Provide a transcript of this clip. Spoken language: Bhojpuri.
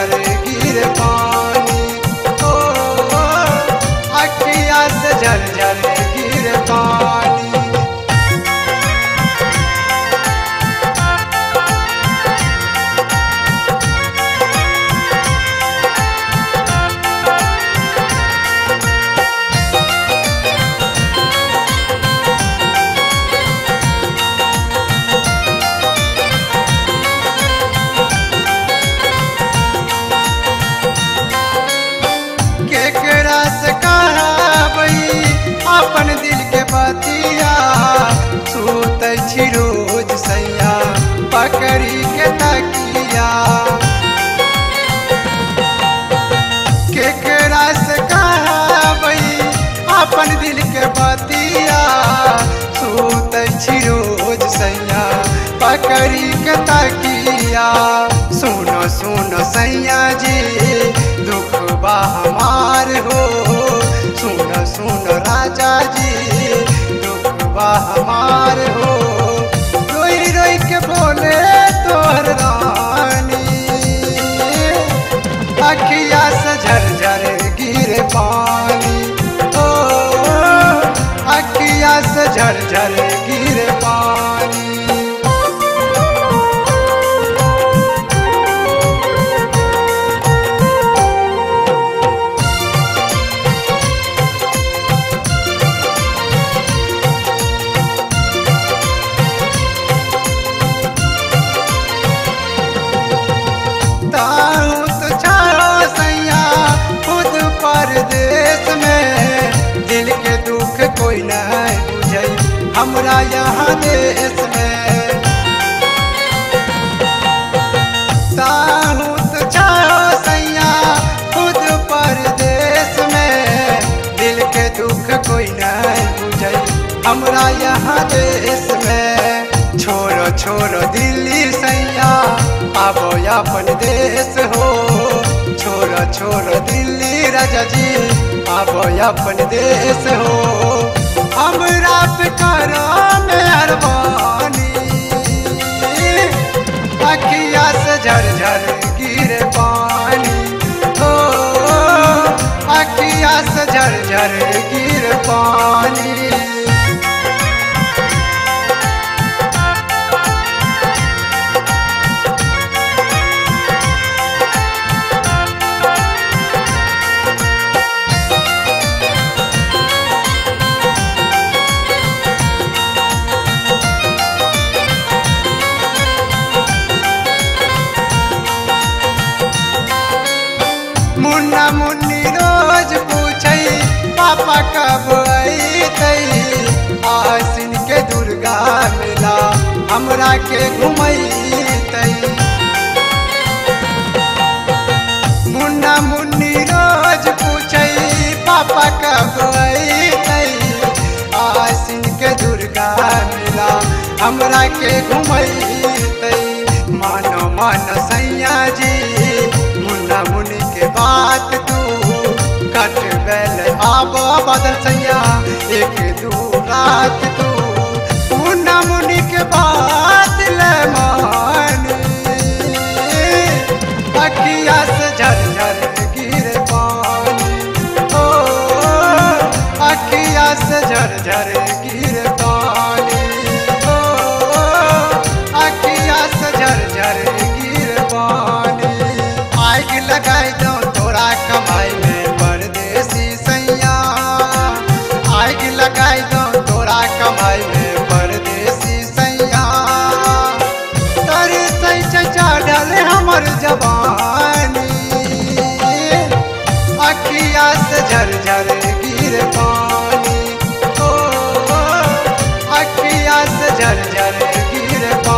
झर गिर पानी। ओ अखिया से झर झर गिर पानी। अपन दिल के बतिया सूत छी रोज सैया पकड़ी के तकिया। केकरा से कहबई अपन दिल के बतिया सूत छी रोज सैया पकड़ी के तकिया। सुनो सुनो सैया जी दुख बा हमार हो। सुनो सुनो राजा जी दुख बा हमार हो। रोई रोई के बोले तोहर रानी अखिया से झर झर गिर पानी। ओ अखिया से झर झर गिर पानी। परदेश में दिल के दुख कोई नहीं बुझे हमरा यहाँ देश में। साहुत छाओ सैया खुद परदेश में दिल के दुख कोई नहीं बुझे हमरा यहाँ देश में। छोड़ो छोड़ो दिल्ली सैया आबो अपन देश हो। छोड़ो छोड़ो दिल्ली राजा जी आबो अपन देश हो। हमरा पे करो मेहरबानी अखिया से झर झर गिर पानी। ओ अखिया से झर झर गिर पानी। मुन्ना मुन्नी रोज पूछे पापा कब अइतई। आसिन के दुर्गा मेला हमरा के घुमैतई। मुन्ना मुन्नी रोज पूछे पापा कब अइतई। आसिन के दुर्गा मेला हमरा के घुमैतई। मानो मानो सैया जी मुन्ना मुन्नी के बात तू कट बैल आबो बदल सैया एक दू रात तू मुन्ना मुन्नी के बात ले मान। अखिया से झर झर गिर पानी। ओ अखिया से झर झर गिर पानी। ओ अखिया से झर झर गिर पानी। आग लगाई दो तोरा कमाई में परदेसी सैया। आग लगाई दो तोरा कमाई में परदेसी सैया। तोरे सै चढ़ल हमर जवानी अखिया से झर झर गिर पानी। ओ अखिया से झर झर गिर पानी।